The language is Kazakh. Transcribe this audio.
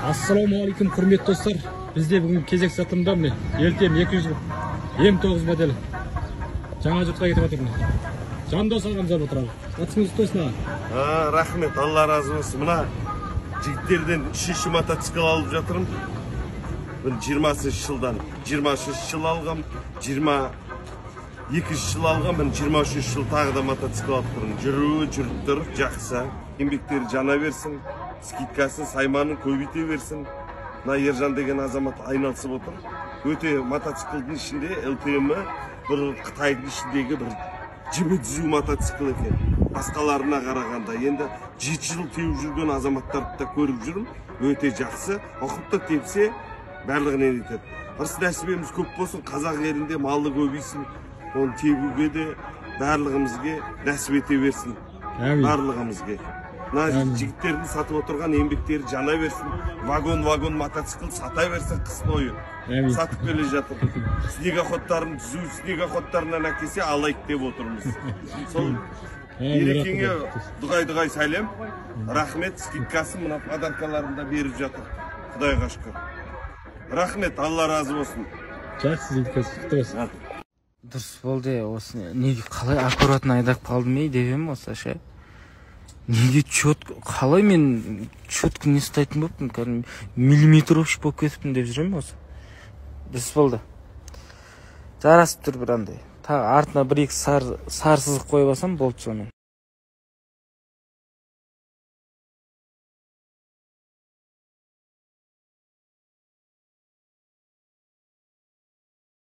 Assalamualaikum hürmetli dostlar. Bizde bugün кезек satımda mı? LTM 200 M9 modeli. Жаңа жұртқа кетіп отырмын. Жандос ағам жап отырады. Атыңыз тосын. Рахмет, Алла разы болсын. Мына жігіттерден 3-ші мотоцикл алып жатырмын. 20-шы жылдан 23-ші жыл алғам, 22-ші жыл алғам, 23-ші жыл тағы да мотоцикл алып тұрмын. Жүріп тұр, жақсы. Еңбектері жана берсін, скидкасын, сайманын көбейте берсін. Мына Ержан деген азамат айналысып отыр. Өте мотоциклдің ішінде LTM-і бір Қытайдың ішіндегі бір жібі түзу мотоцикл екен. Басқаларына қарағанда енді 7 жыл теуіп жүрген азаматтарды да көріп жүрмін. Өте жақсы. Оқыпты тепсе, барлығын етеді. Ырыс нәсібеміз көп болсын, қазақ елінде малы көбейсін. Оны тебуге де барлығымызге нәсіп ете берсін. Барлығымызге. Мына жігіттердің сатып отырған еңбектері жана берсін. Вагон мотоцикл сата берсін қыс бойы. Сатып келе жатыр. Снегоходтарын түзу, снегоходтарынан әкелсе алайық деп отырмыз. Сол ерекеңе дұғай сәлем. Рахмет, скидкасын мына подаркаларында беріп жатыр. Құдайға шүкір. Рахмет, Алла разы болсын. Жақсы скидкасы. Дұрыс болды, осы неге қалай аккуратно айдап қалдым деп ем осы ше. Неге қалай мен четко не ұстайтын болыппын, миллиметровщик болып кетіппін деп жүрем осы. Дұрыс болды. Жарасып тұр бір андай. Тағы артына бір-екі сар сызық қойып алсам болды сонымен.